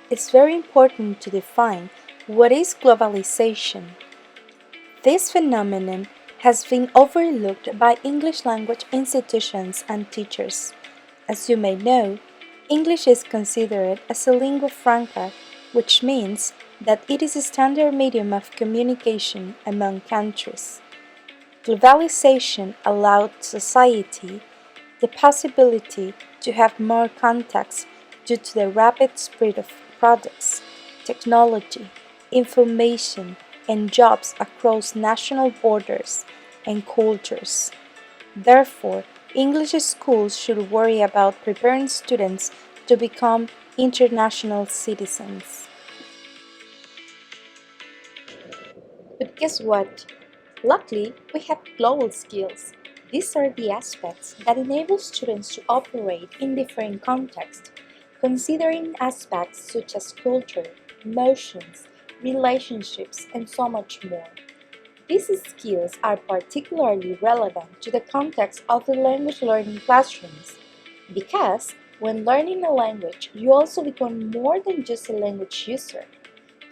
it's very important to define what is globalization. This phenomenon has been overlooked by English language institutions and teachers. As you may know, English is considered as a lingua franca, which means that it is a standard medium of communication among countries. Globalization allowed society the possibility to have more contacts due to the rapid spread of products, technology, information, and jobs across national borders and cultures. Therefore, English schools should worry about preparing students to become international citizens. But guess what? Luckily, we have global skills. These are the aspects that enable students to operate in different contexts, considering aspects such as culture, emotions, relationships, and so much more. These skills are particularly relevant to the context of the language learning classrooms because when learning a language, you also become more than just a language user.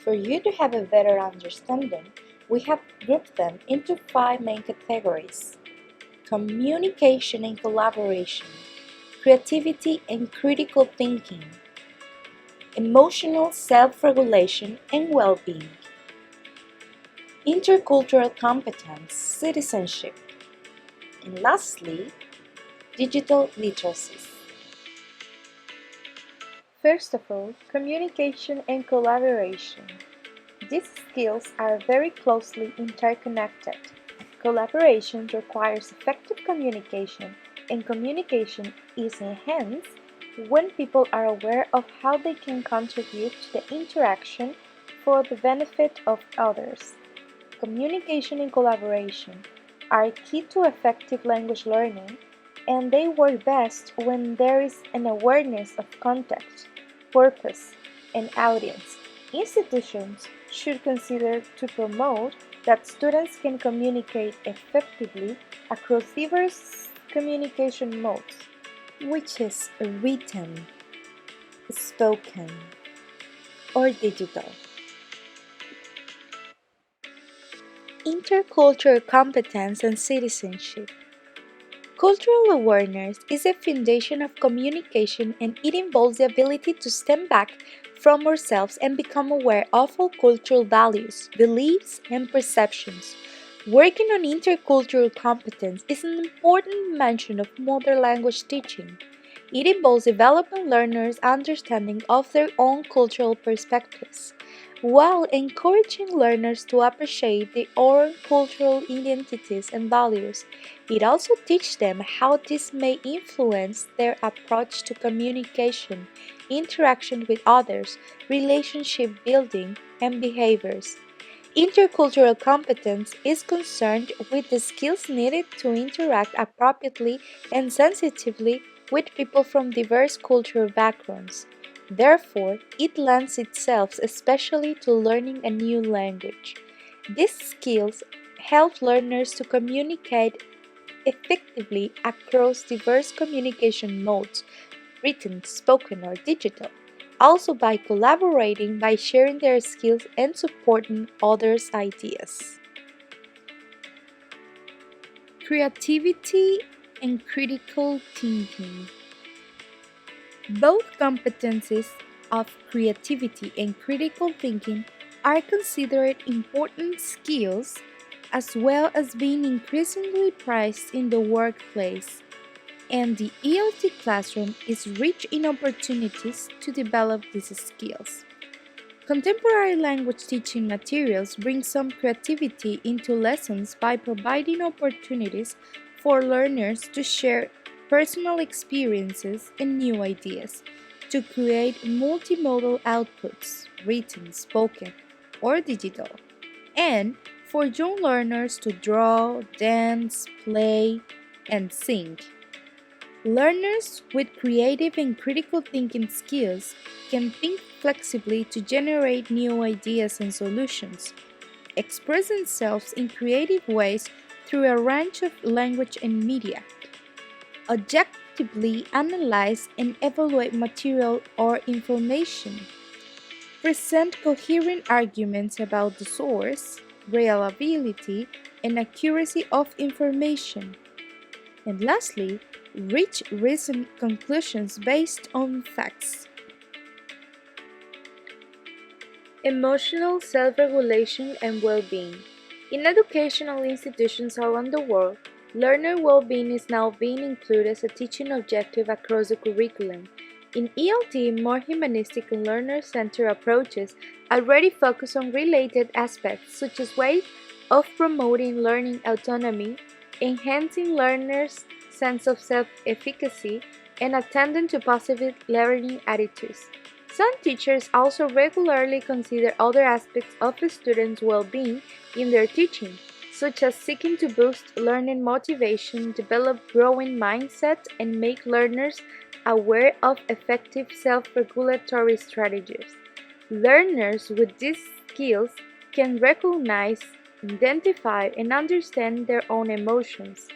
For you to have a better understanding, we have grouped them into five main categories: communication and collaboration, creativity and critical thinking, emotional self-regulation and well-being, intercultural competence, citizenship, and lastly, digital literacies. First of all, communication and collaboration. These skills are very closely interconnected. Collaboration requires effective communication, and communication is enhanced when people are aware of how they can contribute to the interaction for the benefit of others. Communication and collaboration are key to effective language learning, and they work best when there is an awareness of context, purpose, and audience. Institutions should consider to promote that students can communicate effectively across diverse communication modes, which is written, spoken, or digital. Intercultural competence and citizenship. Cultural awareness is a foundation of communication and it involves the ability to step back from ourselves and become aware of all cultural values, beliefs, and perceptions. Working on intercultural competence is an important dimension of modern language teaching. It involves developing learners' understanding of their own cultural perspectives, while encouraging learners to appreciate their own cultural identities and values. It also teaches them how this may influence their approach to communication, interaction with others, relationship building, and behaviors. Intercultural competence is concerned with the skills needed to interact appropriately and sensitively with people from diverse cultural backgrounds. Therefore, it lends itself especially to learning a new language. These skills help learners to communicate effectively across diverse communication modes, written, spoken, or digital. Also, by collaborating, by sharing their skills and supporting others' ideas. Creativity and critical thinking. Both competencies of creativity and critical thinking are considered important skills as well as being increasingly prized in the workplace, and the ELT classroom is rich in opportunities to develop these skills. Contemporary language teaching materials bring some creativity into lessons by providing opportunities for learners to share personal experiences and new ideas, to create multimodal outputs, written, spoken, or digital, and for young learners to draw, dance, play, and sing. Learners with creative and critical thinking skills can think flexibly to generate new ideas and solutions, express themselves in creative ways through a range of language and media, objectively analyze and evaluate material or information, present coherent arguments about the source, reliability, and accuracy of information. And lastly, reach reasoned conclusions based on facts. Emotional self-regulation and well-being. In educational institutions around the world, learner well-being is now being included as a teaching objective across the curriculum. In ELT, more humanistic and learner-centered approaches already focus on related aspects such as ways of promoting learning autonomy, enhancing learners' sense of self-efficacy, and attending to positive learning attitudes. Some teachers also regularly consider other aspects of a student's well-being in their teaching, such as seeking to boost learning motivation, develop growing mindset, and make learners aware of effective self-regulatory strategies. Learners with these skills can recognize, identify, and understand their own emotions,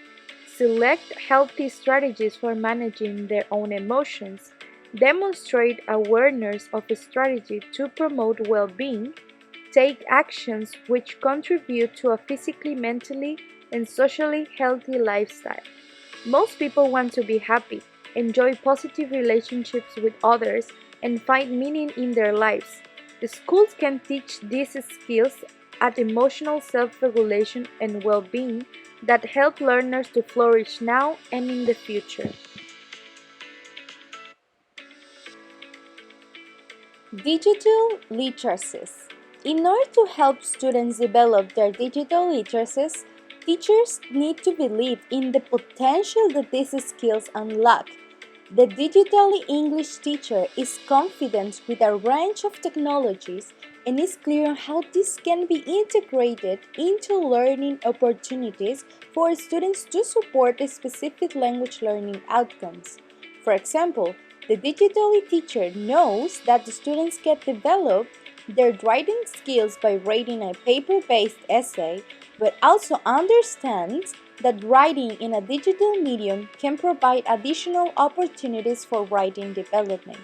select healthy strategies for managing their own emotions, demonstrate awareness of a strategy to promote well-being, take actions which contribute to a physically, mentally, and socially healthy lifestyle. Most people want to be happy, enjoy positive relationships with others, and find meaning in their lives. The schools can teach these skills at emotional self-regulation and well-being that help learners to flourish now and in the future. Digital literacies. In order to help students develop their digital literacies, teachers need to believe in the potential that these skills unlock. The digitally English teacher is confident with a range of technologies and is clear on how this can be integrated into learning opportunities for students to support specific language learning outcomes. For example, the digitally teacher knows that the students can develop their writing skills by reading a paper-based essay, but also understands that writing in a digital medium can provide additional opportunities for writing development.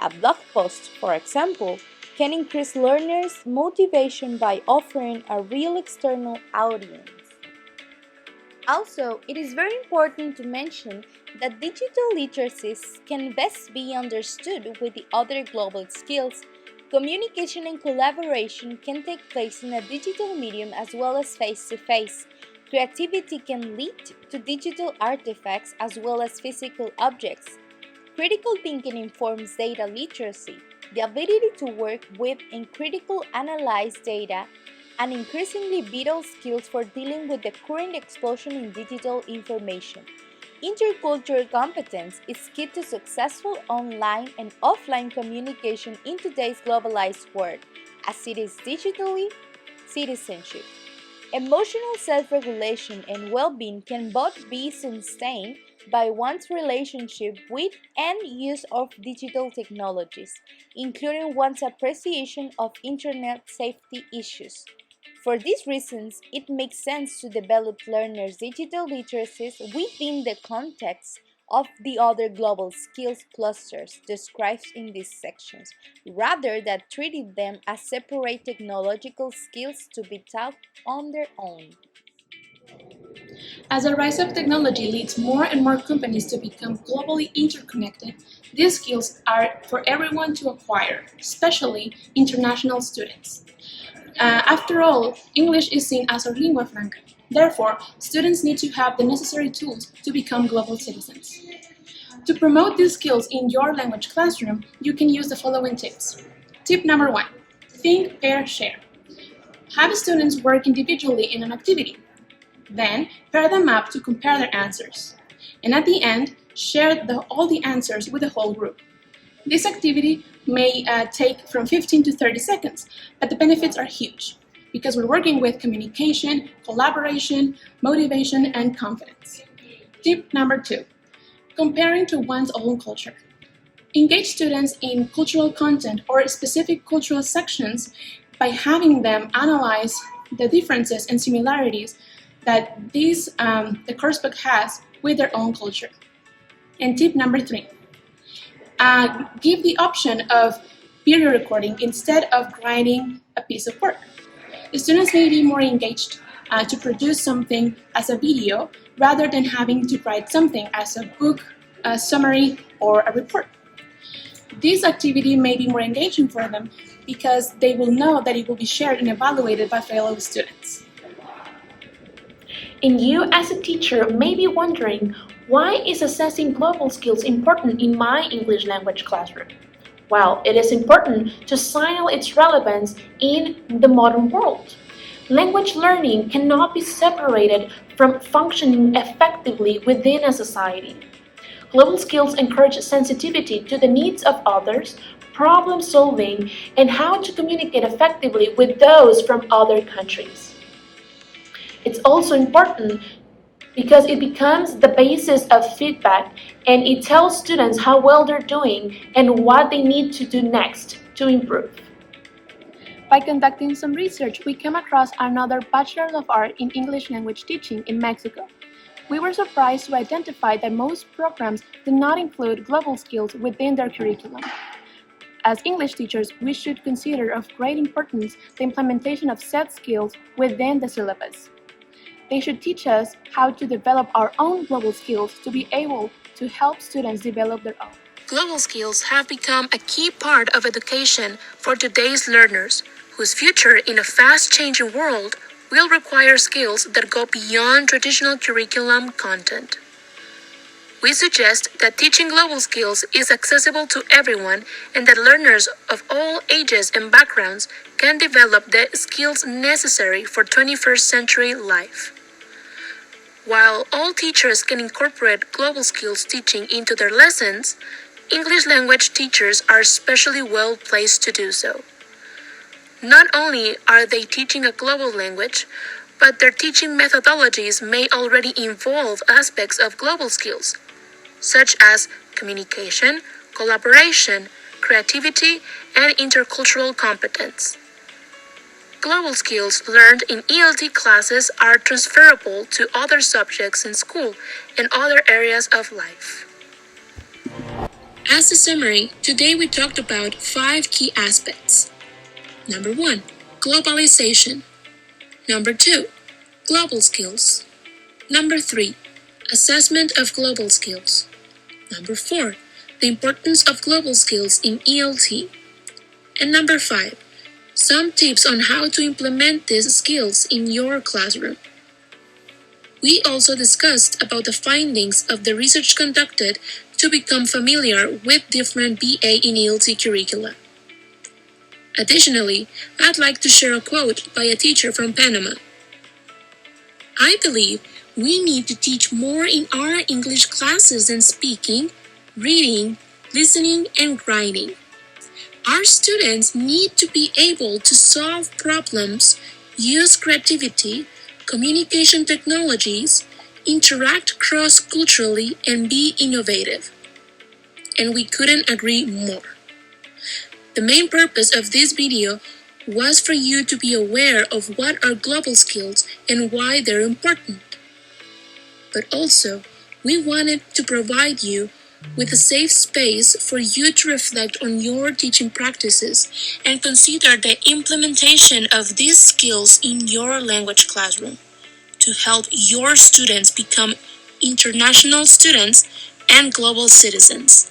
A blog post, for example, can increase learners' motivation by offering a real external audience. Also, it is very important to mention that digital literacies can best be understood with the other global skills. Communication and collaboration can take place in a digital medium as well as face to face. Creativity can lead to digital artifacts as well as physical objects. Critical thinking informs data literacy, the ability to work with and critically analyze data, and increasingly vital skills for dealing with the current explosion in digital information. Intercultural competence is key to successful online and offline communication in today's globalized world, as it is digitally citizenship. Emotional self-regulation and well-being can both be sustained by one's relationship with and use of digital technologies, including one's appreciation of internet safety issues. For these reasons, it makes sense to develop learners' digital literacies within the context of the other global skills clusters described in these sections, rather than treating them as separate technological skills to be taught on their own. As the rise of technology leads more and more companies to become globally interconnected, these skills are for everyone to acquire, especially international students. After all, English is seen as our lingua franca. Therefore, students need to have the necessary tools to become global citizens. To promote these skills in your language classroom, you can use the following tips. Tip number 1. Think, pair, share. Have students work individually in an activity. Then, pair them up to compare their answers. And at the end, share all the answers with the whole group. This activity may take from 15 to 30 seconds, but the benefits are huge because we're working with communication, collaboration, motivation, and confidence. Tip number 2, comparing to one's own culture. Engage students in cultural content or specific cultural sections by having them analyze the differences and similarities that the course book has with their own culture. And tip number 3, give the option of video recording instead of writing a piece of work. The students may be more engaged to produce something as a video rather than having to write something as a book, a summary, or a report. This activity may be more engaging for them because they will know that it will be shared and evaluated by fellow students. And you as a teacher may be wondering, why is assessing global skills important in my English language classroom? Well, it is important to signal its relevance in the modern world. Language learning cannot be separated from functioning effectively within a society. Global skills encourage sensitivity to the needs of others, problem solving, and how to communicate effectively with those from other countries. It's also important because it becomes the basis of feedback and it tells students how well they're doing and what they need to do next to improve. By conducting some research, we came across another Bachelor of Art in English Language Teaching in Mexico. We were surprised to identify that most programs do not include global skills within their curriculum. As English teachers, we should consider of great importance the implementation of said skills within the syllabus. They should teach us how to develop our own global skills to be able to help students develop their own. Global skills have become a key part of education for today's learners, whose future in a fast-changing world will require skills that go beyond traditional curriculum content. We suggest that teaching global skills is accessible to everyone and that learners of all ages and backgrounds can develop the skills necessary for 21st century life. While all teachers can incorporate global skills teaching into their lessons, English language teachers are especially well placed to do so. Not only are they teaching a global language, but their teaching methodologies may already involve aspects of global skills, such as communication, collaboration, creativity, and intercultural competence. Global skills learned in ELT classes are transferable to other subjects in school and other areas of life. As a summary, today we talked about 5 key aspects. Number 1, globalization. Number 2, global skills. Number 3, assessment of global skills. Number 4, the importance of global skills in ELT. And number 5, some tips on how to implement these skills in your classroom. We also discussed about the findings of the research conducted to become familiar with different BA in ELT curricula. Additionally, I'd like to share a quote by a teacher from Panama. I believe we need to teach more in our English classes than speaking, reading, listening, and writing. Our students need to be able to solve problems, use creativity, communication technologies, interact cross-culturally, and be innovative. And we couldn't agree more. The main purpose of this video was for you to be aware of what are global skills and why they're important. But also, we wanted to provide you with a safe space for you to reflect on your teaching practices and consider the implementation of these skills in your language classroom to help your students become international students and global citizens.